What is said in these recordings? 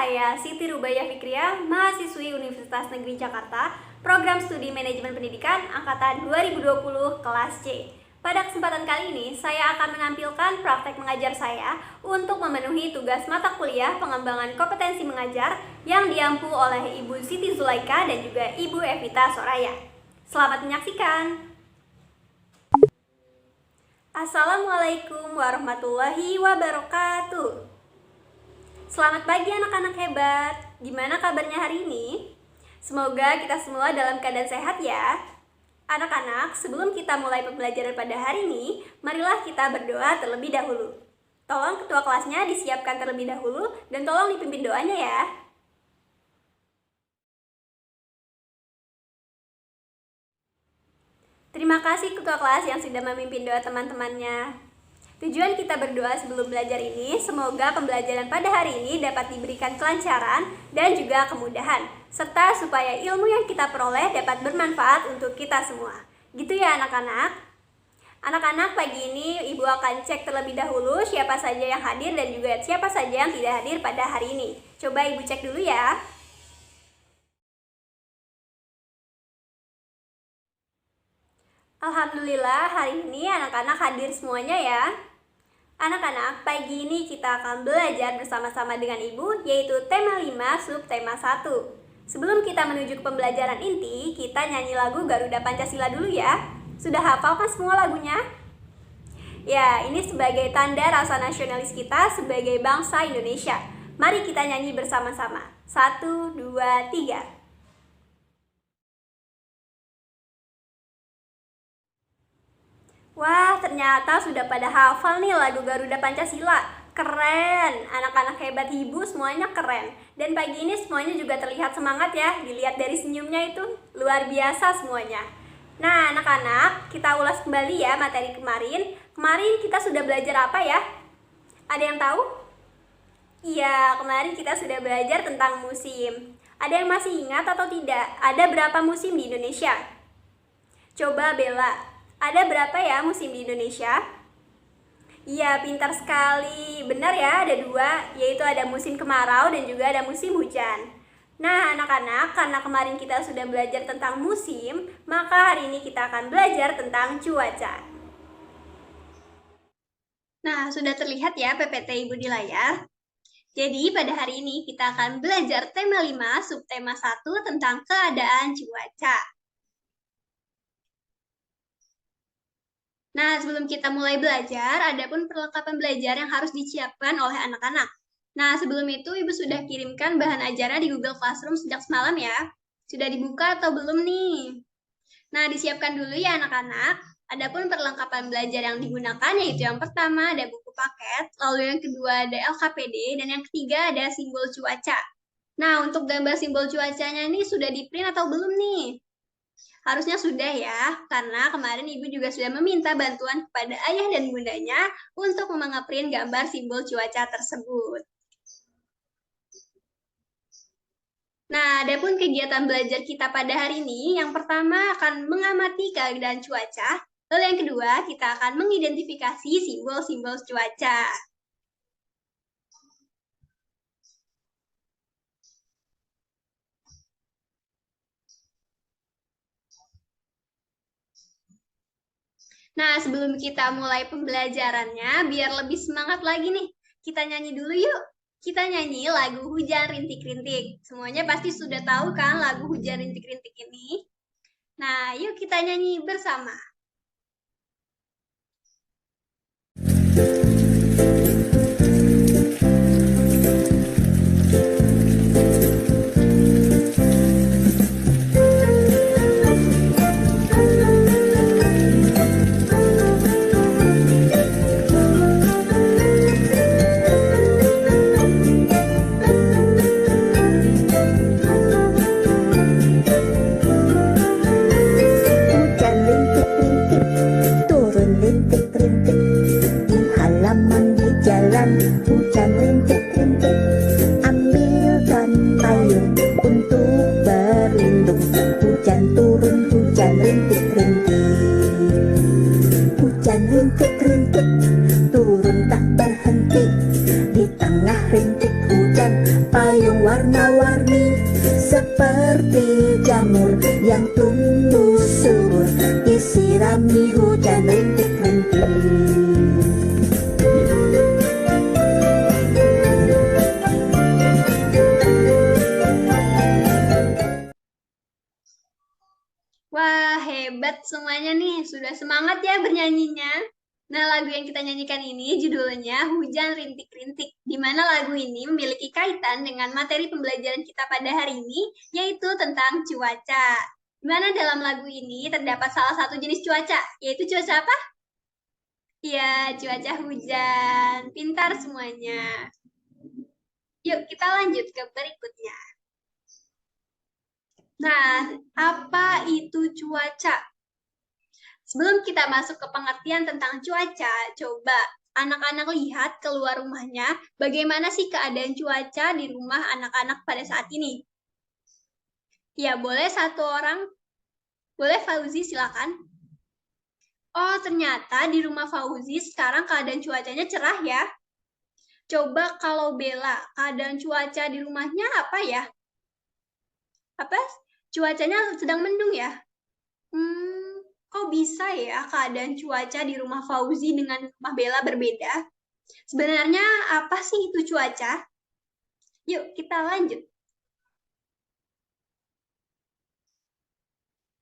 saya Siti Rubaya Fikriah, mahasiswi Universitas Negeri Jakarta, Program Studi Manajemen Pendidikan Angkatan 2020 kelas C. Pada kesempatan kali ini, saya akan menampilkan praktek mengajar saya untuk memenuhi tugas mata kuliah pengembangan kompetensi mengajar yang diampu oleh Ibu Siti Zulaika dan juga Ibu Evita Soraya. Selamat menyaksikan. Assalamualaikum warahmatullahi wabarakatuh. Selamat pagi anak-anak hebat. Gimana kabarnya hari ini? Semoga kita semua dalam keadaan sehat ya. Anak-anak, sebelum kita mulai pembelajaran pada hari ini, marilah kita berdoa terlebih dahulu. Tolong ketua kelasnya disiapkan terlebih dahulu dan tolong dipimpin doanya ya. Terima kasih ketua kelas yang sudah memimpin doa teman-temannya. Tujuan kita berdoa sebelum belajar ini, semoga pembelajaran pada hari ini dapat diberikan kelancaran dan juga kemudahan, serta supaya ilmu yang kita peroleh dapat bermanfaat untuk kita semua. Gitu ya anak-anak? Anak-anak, pagi ini Ibu akan cek terlebih dahulu siapa saja yang hadir dan juga siapa saja yang tidak hadir pada hari ini. Coba Ibu cek dulu ya. Alhamdulillah, hari ini anak-anak hadir semuanya ya. Anak-anak, pagi ini kita akan belajar bersama-sama dengan Ibu, yaitu tema 5 subtema 1. Sebelum kita menuju ke pembelajaran inti, kita nyanyi lagu Garuda Pancasila dulu ya. Sudah hafal kan semua lagunya? Ya, ini sebagai tanda rasa nasionalis kita sebagai bangsa Indonesia. Mari kita nyanyi bersama-sama. 1, 2, 3. Wah, ternyata sudah pada hafal nih lagu Garuda Pancasila. Keren, anak-anak hebat Ibu semuanya keren. Dan pagi ini semuanya juga terlihat semangat ya, dilihat dari senyumnya itu. Luar biasa semuanya. Nah, anak-anak, kita ulas kembali ya materi kemarin. Kemarin kita sudah belajar apa ya? Ada yang tahu? Iya, kemarin kita sudah belajar tentang musim. Ada yang masih ingat atau tidak? Ada berapa musim di Indonesia? Coba Bella. Ada berapa ya musim di Indonesia? Iya, pintar sekali. Benar ya, ada 2, yaitu ada musim kemarau dan juga ada musim hujan. Nah, anak-anak, karena kemarin kita sudah belajar tentang musim, maka hari ini kita akan belajar tentang cuaca. Nah, sudah terlihat ya PPT Ibu di layar. Jadi, pada hari ini kita akan belajar tema 5, subtema 1 tentang keadaan cuaca. Nah, sebelum kita mulai belajar, ada pun perlengkapan belajar yang harus disiapkan oleh anak-anak. Nah, sebelum itu Ibu sudah kirimkan bahan ajarnya di Google Classroom sejak semalam ya. Sudah dibuka atau belum nih? Nah, disiapkan dulu ya anak-anak. Ada pun perlengkapan belajar yang digunakan yaitu yang pertama ada buku paket, lalu yang kedua ada LKPD, dan yang ketiga ada simbol cuaca. Nah, untuk gambar simbol cuacanya ini sudah di-print atau belum nih? Harusnya sudah ya, karena kemarin Ibu juga sudah meminta bantuan kepada ayah dan bundanya untuk mengeprint gambar simbol cuaca tersebut. Nah, adapun kegiatan belajar kita pada hari ini, yang pertama akan mengamati keadaan cuaca, lalu yang kedua kita akan mengidentifikasi simbol-simbol cuaca. Nah, sebelum kita mulai pembelajarannya, biar lebih semangat lagi nih, kita nyanyi dulu yuk. Kita nyanyi lagu Hujan Rintik-Rintik. Semuanya pasti sudah tahu kan lagu Hujan Rintik-Rintik ini? Nah, yuk kita nyanyi bersama. payung warna-warni seperti jamur yang tumbuh subur disirami hujan rintik-rintik. Wah, hebat semuanya nih. Sudah semangat ya bernyanyinya. Nah, lagu yang kita nyanyikan ini judulnya Hujan Rintik-Rintik, di mana lagu ini memiliki kaitan dengan materi pembelajaran kita pada hari ini, yaitu tentang cuaca. Di mana dalam lagu ini terdapat salah satu jenis cuaca, yaitu cuaca apa? Iya, cuaca hujan. Pintar semuanya. Yuk, kita lanjut ke berikutnya. Nah, apa itu cuaca? Sebelum kita masuk ke pengertian tentang cuaca, coba anak-anak lihat keluar rumahnya, bagaimana sih keadaan cuaca di rumah anak-anak pada saat ini? Ya, boleh satu orang? Boleh Fauzi, silakan. Oh, ternyata di rumah Fauzi sekarang keadaan cuacanya cerah ya. Coba kalau Bella, keadaan cuaca di rumahnya apa ya? Apa? Cuacanya sedang mendung ya? Kok bisa ya keadaan cuaca di rumah Fauzi dengan rumah Bella berbeda? Sebenarnya apa sih itu cuaca? Yuk kita lanjut.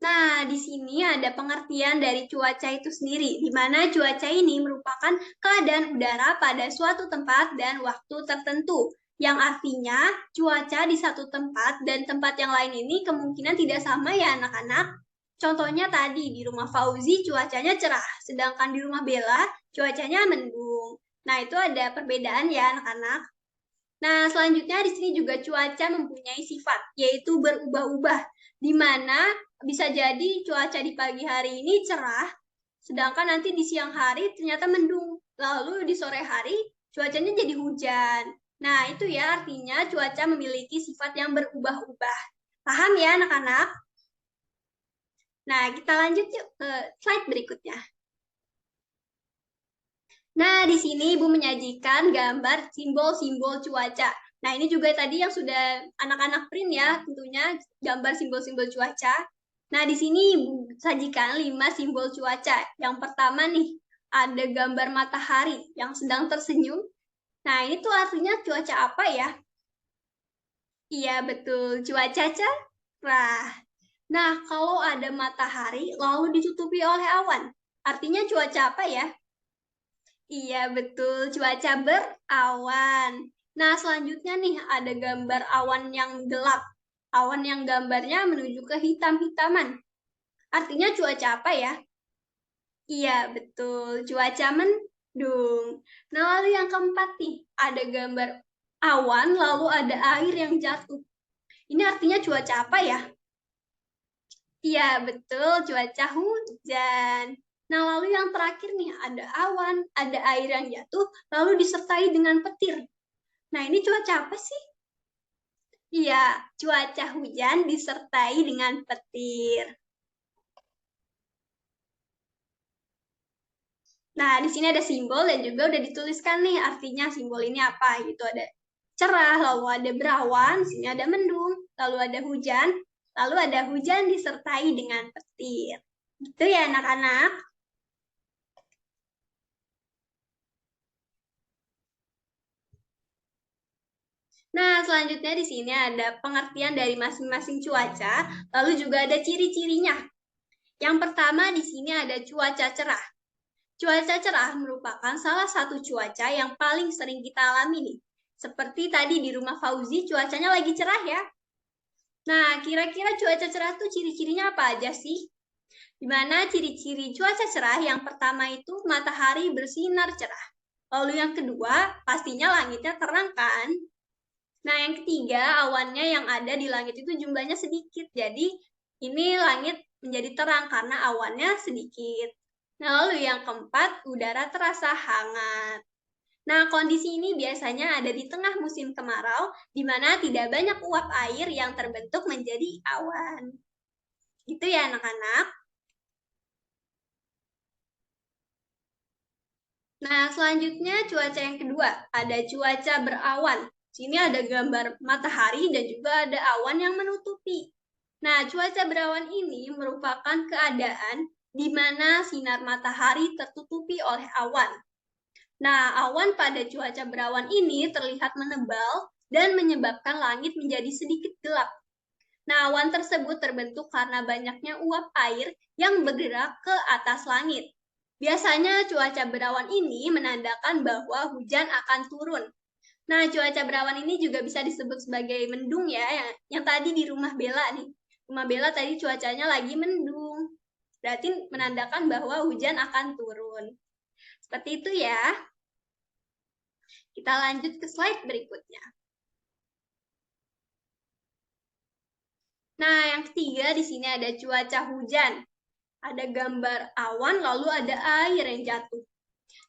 Nah, di sini ada pengertian dari cuaca itu sendiri, di mana cuaca ini merupakan keadaan udara pada suatu tempat dan waktu tertentu, yang artinya cuaca di satu tempat dan tempat yang lain ini kemungkinan tidak sama ya anak-anak. Contohnya tadi di rumah Fauzi cuacanya cerah, sedangkan di rumah Bella cuacanya mendung. Nah, itu ada perbedaan ya anak-anak. Nah, selanjutnya di sini juga cuaca mempunyai sifat, yaitu berubah-ubah, di mana bisa jadi cuaca di pagi hari ini cerah, sedangkan nanti di siang hari ternyata mendung. Lalu di sore hari cuacanya jadi hujan. Nah, itu ya artinya cuaca memiliki sifat yang berubah-ubah. Paham ya anak-anak? Nah, kita lanjut yuk ke slide berikutnya. Nah, di sini Ibu menyajikan gambar simbol-simbol cuaca. Nah, ini juga tadi yang sudah anak-anak print ya, tentunya gambar simbol-simbol cuaca. Nah, di sini Ibu sajikan 5 simbol cuaca. Yang pertama nih, ada gambar matahari yang sedang tersenyum. Nah, ini tuh artinya cuaca apa ya? Iya, betul. Cuaca cerah. Nah, kalau ada matahari lalu ditutupi oleh awan, artinya cuaca apa ya? Iya, betul. Cuaca berawan. Nah, selanjutnya nih ada gambar awan yang gelap. Awan yang gambarnya menuju ke hitam-hitaman. Artinya cuaca apa ya? Iya, betul. Cuaca mendung. Nah, lalu yang keempat nih, ada gambar awan lalu ada air yang jatuh. Ini artinya cuaca apa ya? Iya, betul. Cuaca hujan. Nah, lalu yang terakhir nih, ada awan, ada air yang jatuh, lalu disertai dengan petir. Nah, ini cuaca apa sih? Iya, cuaca hujan disertai dengan petir. Nah, di sini ada simbol dan juga udah dituliskan nih artinya simbol ini apa gitu. Ada cerah, lalu ada berawan, di sini ada mendung, lalu ada hujan, lalu ada hujan disertai dengan petir. Gitu ya anak-anak. Nah, selanjutnya di sini ada pengertian dari masing-masing cuaca, lalu juga ada ciri-cirinya. Yang pertama di sini ada cuaca cerah. Cuaca cerah merupakan salah satu cuaca yang paling sering kita alami nih. Seperti tadi di rumah Fauzi, cuacanya lagi cerah ya. Nah, kira-kira cuaca cerah tuh ciri-cirinya apa aja sih? Dimana ciri-ciri cuaca cerah yang pertama itu matahari bersinar cerah. Lalu yang kedua, pastinya langitnya terang kan? Nah, yang ketiga, awannya yang ada di langit itu jumlahnya sedikit. Jadi, ini langit menjadi terang karena awannya sedikit. Nah, lalu yang keempat, udara terasa hangat. Nah, kondisi ini biasanya ada di tengah musim kemarau, di mana tidak banyak uap air yang terbentuk menjadi awan. Gitu ya, anak-anak. Nah, selanjutnya cuaca yang kedua, ada cuaca berawan. Sini ada gambar matahari dan juga ada awan yang menutupi. Nah, cuaca berawan ini merupakan keadaan di mana sinar matahari tertutupi oleh awan. Nah, awan pada cuaca berawan ini terlihat menebal dan menyebabkan langit menjadi sedikit gelap. Nah, awan tersebut terbentuk karena banyaknya uap air yang bergerak ke atas langit. Biasanya cuaca berawan ini menandakan bahwa hujan akan turun. Nah, cuaca berawan ini juga bisa disebut sebagai mendung ya, yang tadi di rumah Bella nih. Rumah Bella tadi cuacanya lagi mendung. Berarti menandakan bahwa hujan akan turun. Seperti itu ya. Kita lanjut ke slide berikutnya. Nah, yang ketiga di sini ada cuaca hujan. Ada gambar awan, lalu ada air yang jatuh.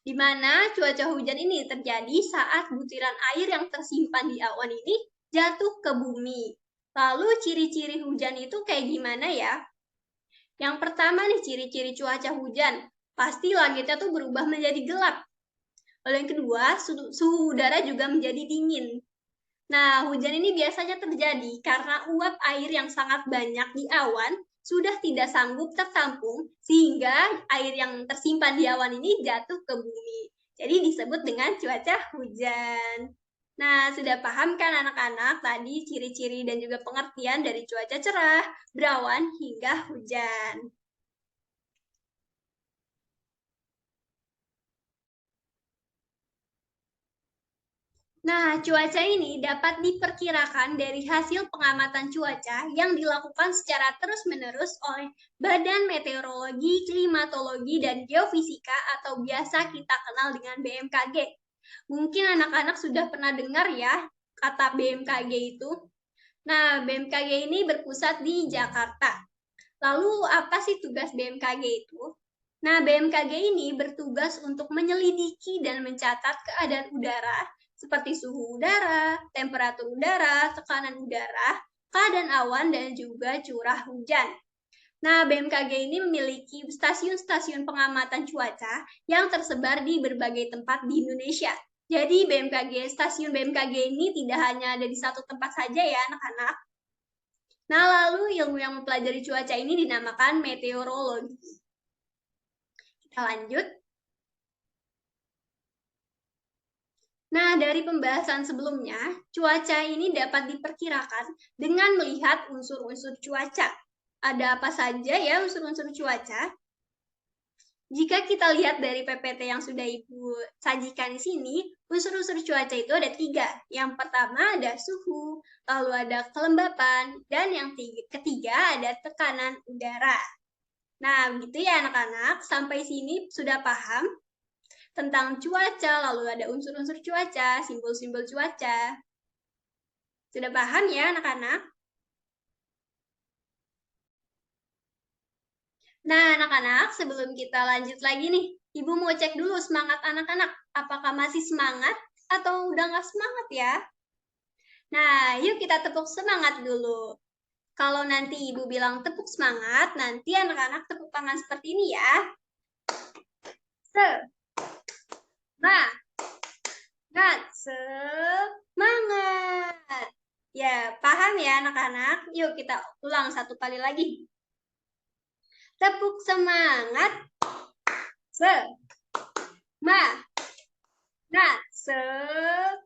Di mana cuaca hujan ini terjadi saat butiran air yang tersimpan di awan ini jatuh ke bumi. Lalu ciri-ciri hujan itu kayak gimana ya? Yang pertama nih ciri-ciri cuaca hujan, pasti langitnya tuh berubah menjadi gelap. Lalu yang kedua, suhu udara juga menjadi dingin. Nah, hujan ini biasanya terjadi karena uap air yang sangat banyak di awan sudah tidak sanggup tertampung sehingga air yang tersimpan di awan ini jatuh ke bumi. Jadi disebut dengan cuaca hujan. Nah, sudah paham kan anak-anak tadi ciri-ciri dan juga pengertian dari cuaca cerah, berawan, hingga hujan. Nah, cuaca ini dapat diperkirakan dari hasil pengamatan cuaca yang dilakukan secara terus-menerus oleh Badan Meteorologi, Klimatologi, dan Geofisika atau biasa kita kenal dengan BMKG. Mungkin anak-anak sudah pernah dengar ya kata BMKG itu. Nah, BMKG ini berpusat di Jakarta. Lalu apa sih tugas BMKG itu? Nah, BMKG ini bertugas untuk menyelidiki dan mencatat keadaan udara seperti suhu udara, temperatur udara, tekanan udara, keadaan awan, dan juga curah hujan. Nah, BMKG ini memiliki stasiun-stasiun pengamatan cuaca yang tersebar di berbagai tempat di Indonesia. Jadi stasiun BMKG ini tidak hanya ada di satu tempat saja ya anak-anak. Nah, lalu ilmu yang mempelajari cuaca ini dinamakan meteorologi. Kita lanjut. Nah, dari pembahasan sebelumnya, cuaca ini dapat diperkirakan dengan melihat unsur-unsur cuaca. Ada apa saja ya unsur-unsur cuaca? Jika kita lihat dari PPT yang sudah Ibu sajikan di sini, unsur-unsur cuaca itu ada 3. Yang pertama ada suhu, lalu ada kelembapan, dan yang ketiga ada tekanan udara. Nah, begitu ya anak-anak. Sampai sini sudah paham tentang cuaca, lalu ada unsur-unsur cuaca, simbol-simbol cuaca. Sudah paham ya anak-anak? Nah, anak-anak, sebelum kita lanjut lagi nih, Ibu mau cek dulu semangat anak-anak. Apakah masih semangat atau udah nggak semangat ya? Nah, yuk kita tepuk semangat dulu. Kalau nanti Ibu bilang tepuk semangat, nanti anak-anak tepuk tangan seperti ini ya. Semangat. Ya, paham ya anak-anak? Yuk kita ulang satu kali lagi. Tepuk semangat. Semangat.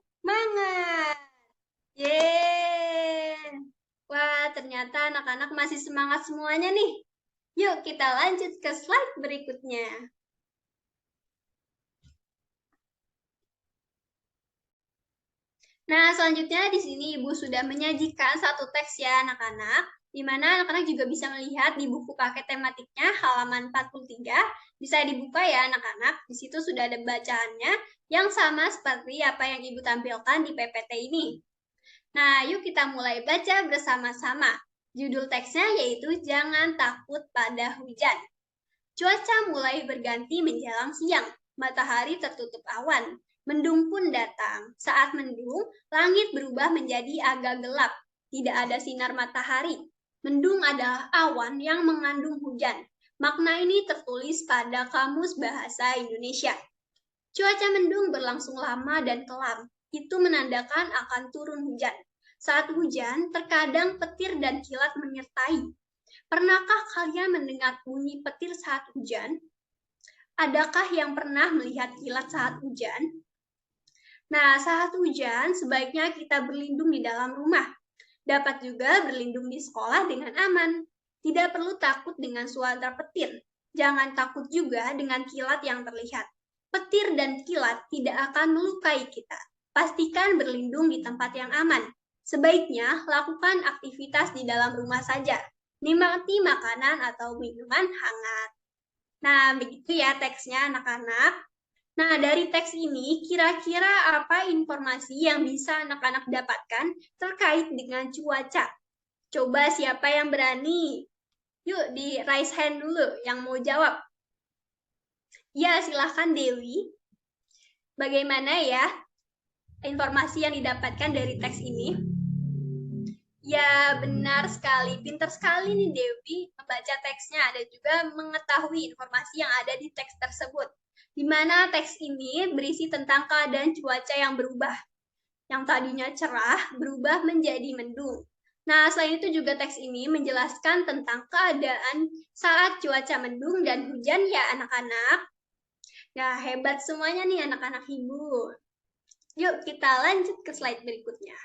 Yeay. Wah, ternyata anak-anak masih semangat semuanya nih. Yuk kita lanjut ke slide berikutnya. Nah, selanjutnya di sini Ibu sudah menyajikan satu teks ya anak-anak, di mana anak-anak juga bisa melihat di buku paket tematiknya halaman 43. Bisa dibuka ya anak-anak, di situ sudah ada bacaannya yang sama seperti apa yang Ibu tampilkan di PPT ini. Nah, yuk kita mulai baca bersama-sama. Judul teksnya yaitu Jangan Takut Pada Hujan. Cuaca mulai berganti menjelang siang, matahari tertutup awan. Mendung pun datang. Saat mendung, langit berubah menjadi agak gelap. Tidak ada sinar matahari. Mendung adalah awan yang mengandung hujan. Makna ini tertulis pada Kamus Bahasa Indonesia. Cuaca mendung berlangsung lama dan kelam. itu menandakan akan turun hujan. Saat hujan, terkadang petir dan kilat menyertai. Pernahkah kalian mendengar bunyi petir saat hujan? Adakah yang pernah melihat kilat saat hujan? Nah, saat hujan sebaiknya kita berlindung di dalam rumah. Dapat juga berlindung di sekolah dengan aman. Tidak perlu takut dengan suara petir. Jangan takut juga dengan kilat yang terlihat. Petir dan kilat tidak akan melukai kita. Pastikan berlindung di tempat yang aman. Sebaiknya lakukan aktivitas di dalam rumah saja. Nikmati makanan atau minuman hangat. Nah, begitu ya teksnya anak-anak. Nah, dari teks ini, kira-kira apa informasi yang bisa anak-anak dapatkan terkait dengan cuaca? Coba siapa yang berani? Yuk, di raise hand dulu yang mau jawab. Ya, silahkan Dewi. Bagaimana ya informasi yang didapatkan dari teks ini? Ya, benar sekali. Pintar sekali nih Dewi membaca teksnya dan juga mengetahui informasi yang ada di teks tersebut. Di mana teks ini berisi tentang keadaan cuaca yang berubah. Yang tadinya cerah berubah menjadi mendung. Nah, selain itu juga teks ini menjelaskan tentang keadaan saat cuaca mendung dan hujan ya anak-anak. Ya, hebat semuanya nih anak-anak ibu. Yuk kita lanjut ke slide berikutnya.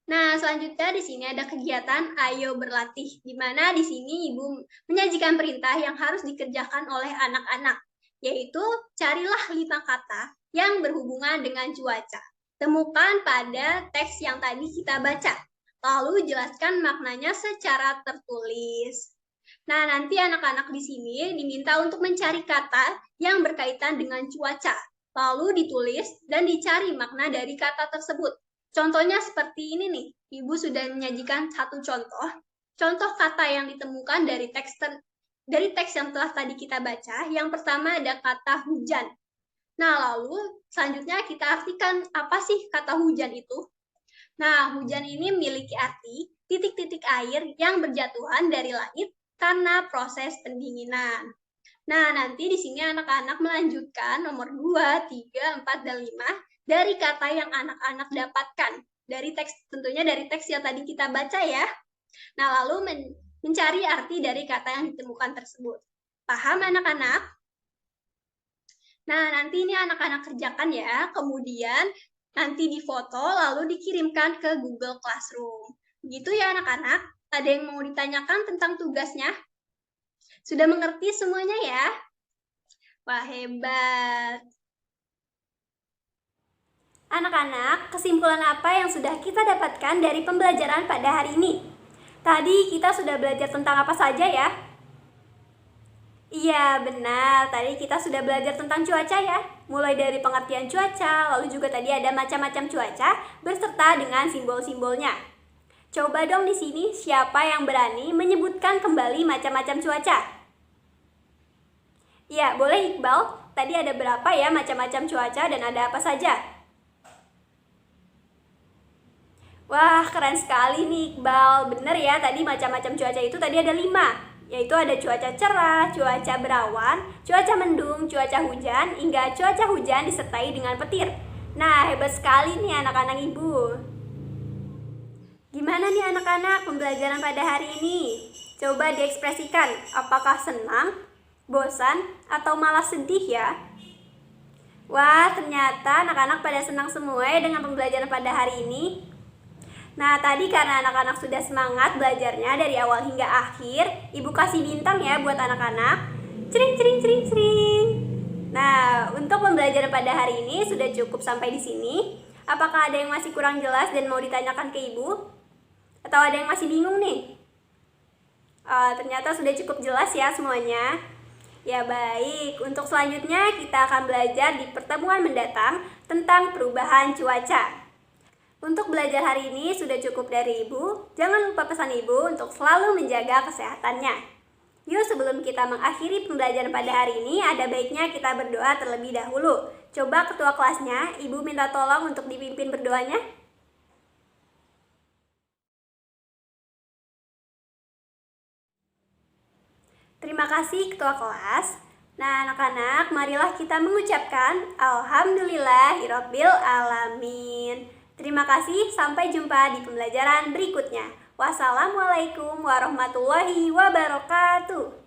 Nah, selanjutnya di sini ada kegiatan Ayo Berlatih, di mana di sini Ibu menyajikan perintah yang harus dikerjakan oleh anak-anak, yaitu carilah 5 kata yang berhubungan dengan cuaca. Temukan pada teks yang tadi kita baca, lalu jelaskan maknanya secara tertulis. Nah, nanti anak-anak di sini diminta untuk mencari kata yang berkaitan dengan cuaca, lalu ditulis dan dicari makna dari kata tersebut. Contohnya seperti ini nih, Ibu sudah menyajikan satu contoh. Contoh kata yang ditemukan dari teks yang telah tadi kita baca. Yang pertama ada kata hujan. Nah, lalu selanjutnya kita artikan apa sih kata hujan itu? Nah, hujan ini memiliki arti titik-titik air yang berjatuhan dari langit karena proses pendinginan. Nah, nanti di sini anak-anak melanjutkan nomor 2, 3, 4, dan 5 dari kata yang anak-anak dapatkan. Dari teks, tentunya dari teks yang tadi kita baca ya. Nah, lalu mencari arti dari kata yang ditemukan tersebut. Paham anak-anak? Nah, nanti ini anak-anak kerjakan ya. Kemudian nanti difoto lalu dikirimkan ke Google Classroom. Begitu ya anak-anak. Ada yang mau ditanyakan tentang tugasnya? Sudah mengerti semuanya ya? Wah, hebat. Anak-anak, kesimpulan apa yang sudah kita dapatkan dari pembelajaran pada hari ini? Tadi kita sudah belajar tentang apa saja ya? Iya, benar. Tadi kita sudah belajar tentang cuaca ya. Mulai dari pengertian cuaca, lalu juga tadi ada macam-macam cuaca beserta dengan simbol-simbolnya. Coba dong di sini siapa yang berani menyebutkan kembali macam-macam cuaca? Iya, boleh Iqbal. Tadi ada berapa ya macam-macam cuaca dan ada apa saja? Wah, keren sekali nih Iqbal. Bener ya, tadi macam-macam cuaca itu tadi ada 5. Yaitu ada cuaca cerah, cuaca berawan, cuaca mendung, cuaca hujan, hingga cuaca hujan disertai dengan petir. Nah, hebat sekali nih anak-anak ibu. Gimana nih anak-anak pembelajaran pada hari ini? Coba diekspresikan, apakah senang, bosan, atau malah sedih ya? Wah, ternyata anak-anak pada senang semua ya dengan pembelajaran pada hari ini. Nah, tadi karena anak-anak sudah semangat belajarnya dari awal hingga akhir, Ibu kasih bintang ya buat anak-anak. Cering, cering, cering, cering. Nah, untuk pembelajaran pada hari ini sudah cukup sampai di sini. Apakah ada yang masih kurang jelas dan mau ditanyakan ke Ibu? Atau ada yang masih bingung nih? Ternyata sudah cukup jelas ya semuanya. Ya baik, untuk selanjutnya kita akan belajar di pertemuan mendatang tentang perubahan cuaca. Untuk belajar hari ini sudah cukup dari Ibu. Jangan lupa pesan Ibu untuk selalu menjaga kesehatannya. Yuk sebelum kita mengakhiri pembelajaran pada hari ini, ada baiknya kita berdoa terlebih dahulu. Coba ketua kelasnya, Ibu minta tolong untuk dipimpin berdoanya. Terima kasih ketua kelas. Nah anak-anak, marilah kita mengucapkan Alhamdulillahirabbil alamin. Terima kasih, sampai jumpa di pembelajaran berikutnya. Wassalamualaikum warahmatullahi wabarakatuh.